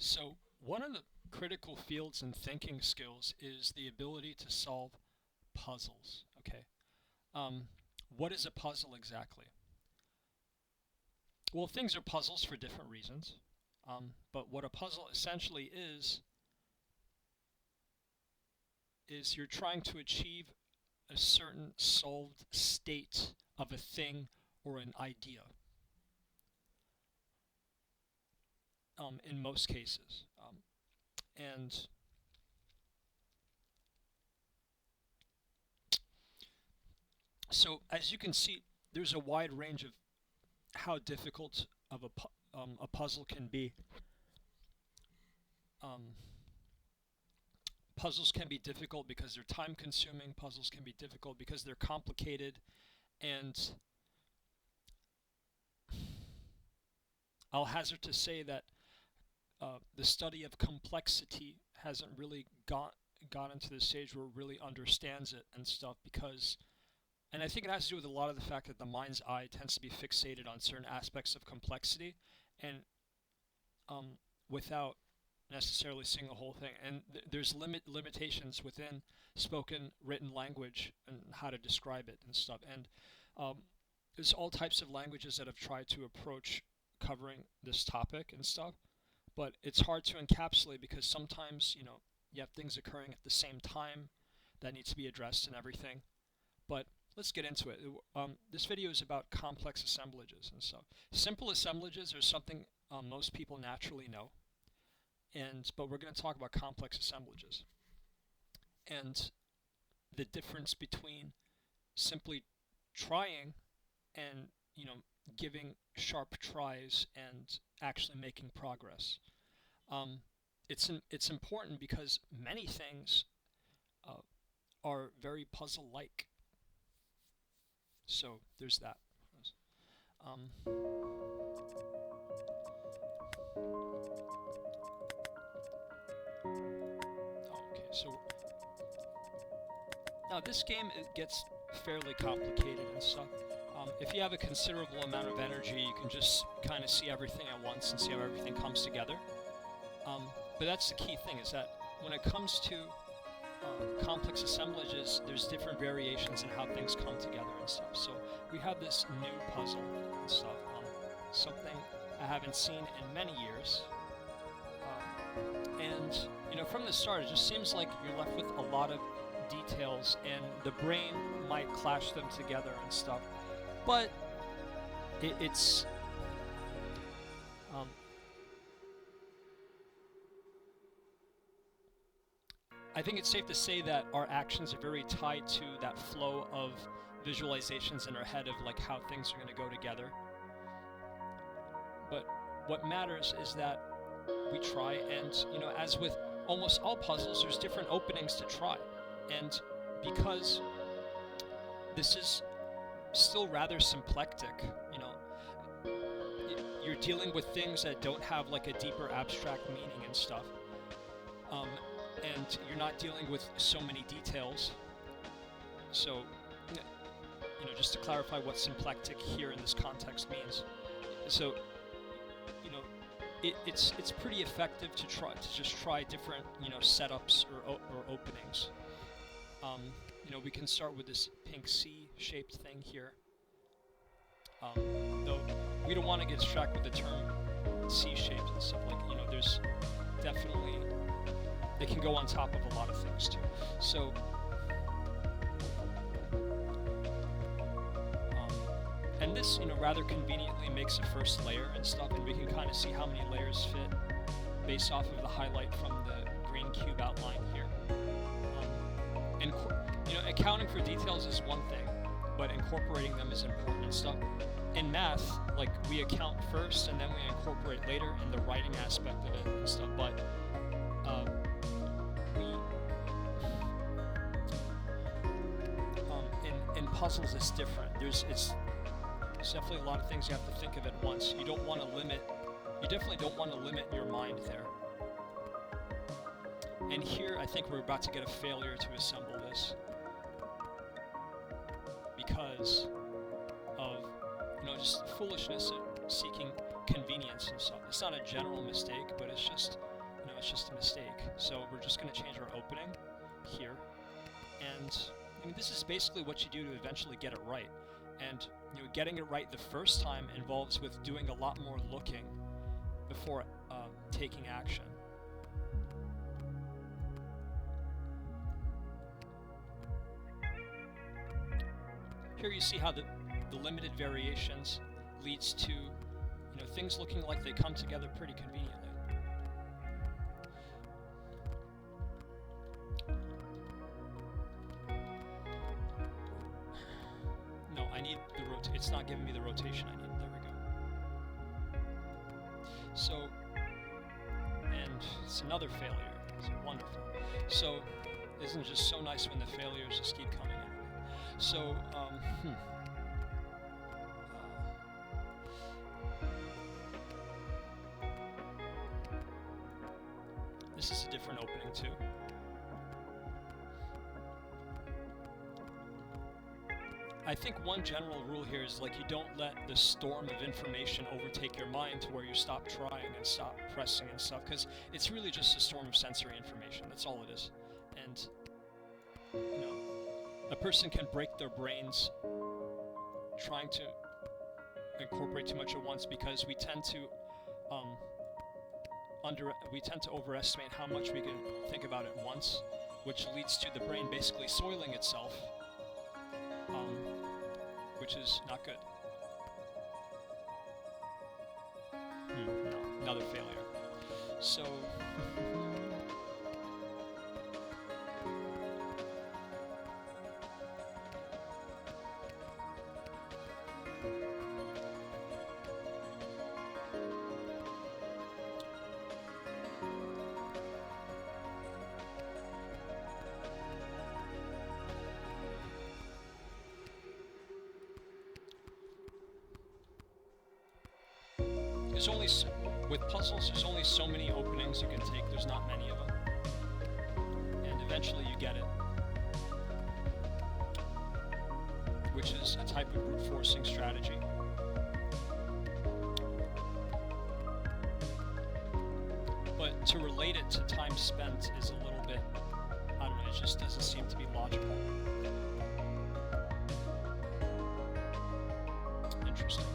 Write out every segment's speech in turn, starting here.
So, one of the critical fields in thinking skills is the ability to solve puzzles. Okay. Um, what is a puzzle exactly? Well, things are puzzles for different reasons. But what a puzzle essentially is you're trying to achieve a certain solved state of a thing or an idea. In most cases. And so, as you can see, there's a wide range of how difficult of a puzzle can be. Um, Puzzles can be difficult because they're time consuming. Puzzles can be difficult because they're complicated. And I'll hazard to say that the study of complexity hasn't really gotten to the stage where it really understands it and stuff because, and I think it has to do with a lot of the fact that the mind's eye tends to be fixated on certain aspects of complexity and without necessarily seeing the whole thing. And there's limitations within spoken written language and how to describe it and stuff. And there's all types of languages that have tried to approach covering this topic and stuff, but it's hard to encapsulate because sometimes you have things occurring at the same time that need to be addressed and everything. But let's get into it. This video is about complex assemblages and stuff. Simple assemblages are something most people naturally know, but we're going to talk about complex assemblages and the difference between simply trying and giving sharp tries and actually making progress. It's important because many things are very puzzle-like. So there's that. Okay, so now this game, it gets fairly complicated and stuff. If you have a considerable amount of energy, you can just kind of see everything at once and see how everything comes together. But that's the key thing, is that when it comes to complex assemblages, there's different variations in how things come together and stuff. So we have this new puzzle and stuff, something I haven't seen in many years. And from the start, it just seems like you're left with a lot of details, and the brain might clash them together and stuff. But it's I think it's safe to say that our actions are very tied to that flow of visualizations in our head of like how things are going to go together. But what matters is that we try, and as with almost all puzzles, there's different openings to try. And because this is still rather symplectic, you're dealing with things that don't have like a deeper abstract meaning and stuff. And you're not dealing with so many details. So, just to clarify what symplectic here in this context means. So, it's pretty effective to just try different setups or openings. We can start with this pink C-shaped thing here. Though we don't want to get distracted with the term C-shaped and stuff. Like there's definitely, they can go on top of a lot of things too. So and this rather conveniently makes a first layer and stuff, and we can kind of see how many layers fit based off of the highlight from the green cube outline here. And accounting for details is one thing, but incorporating them is important and stuff. In math, like, we account first and then we incorporate later in the writing aspect of it and stuff, but in puzzles it's different. There's definitely a lot of things you have to think of at once. You definitely don't want to limit your mind there. And here I think we're about to get a failure to assemble this because of just foolishness of seeking convenience and stuff. It's not a general mistake, but it's just it's just a mistake. So we're just going to change our opening here. And I mean, this is basically what you do to eventually get it right. And getting it right the first time involves with doing a lot more looking before taking action. Here you see how the limited variations leads to things looking like they come together pretty conveniently. No, I need the it's not giving me the rotation I need. There we go. So, and it's another failure. It's wonderful. So, isn't it just so nice when the failures just keep coming in? So, this is a different opening too. I think one general rule here is like you don't let the storm of information overtake your mind to where you stop trying and stop pressing and stuff, because it's really just a storm of sensory information. That's all it is. And a person can break their brains trying to incorporate too much at once, because we tend to overestimate how much we can think about at once, which leads to the brain basically soiling itself, which is not good. No, another failure. So there's only with puzzles, there's only so many openings you can take. There's not many of them, and eventually you get it, which is a type of brute forcing strategy. But to relate it to time spent is a little bit, I don't know, it just doesn't seem to be logical. Interesting.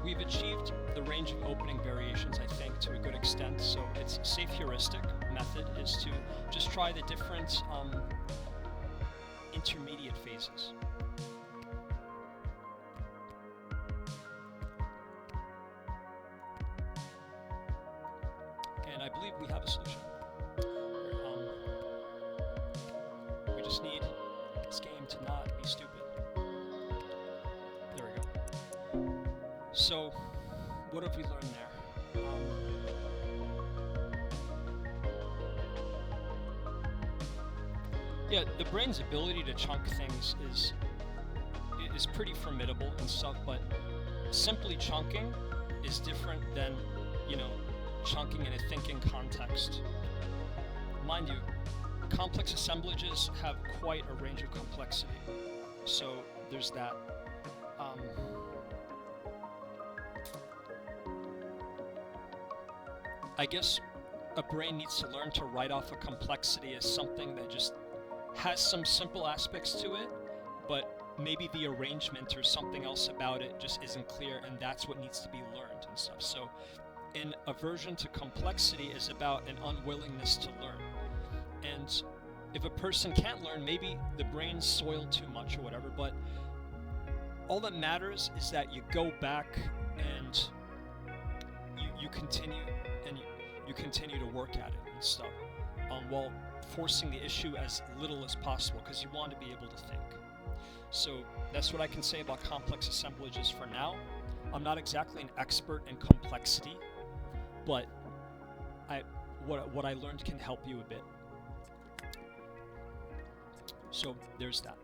We've achieved the range of opening variations, I think, to a good extent, so it's a safe heuristic method is to just try the different intermediate phases. And I believe we have a solution. We just need this game to not be stupid. So, what have we learned there? Yeah, the brain's ability to chunk things is pretty formidable and stuff, but simply chunking is different than, chunking in a thinking context. Mind you, complex assemblages have quite a range of complexity, so there's that. I guess a brain needs to learn to write off a complexity as something that just has some simple aspects to it, but maybe the arrangement or something else about it just isn't clear, and that's what needs to be learned and stuff. So an aversion to complexity is about an unwillingness to learn. And if a person can't learn, maybe the brain's soiled too much or whatever, but all that matters is that you go back and you continue, and you continue to work at it and stuff, while forcing the issue as little as possible, because you want to be able to think. So that's what I can say about complex assemblages for now. I'm not exactly an expert in complexity, but what I learned can help you a bit. So there's that.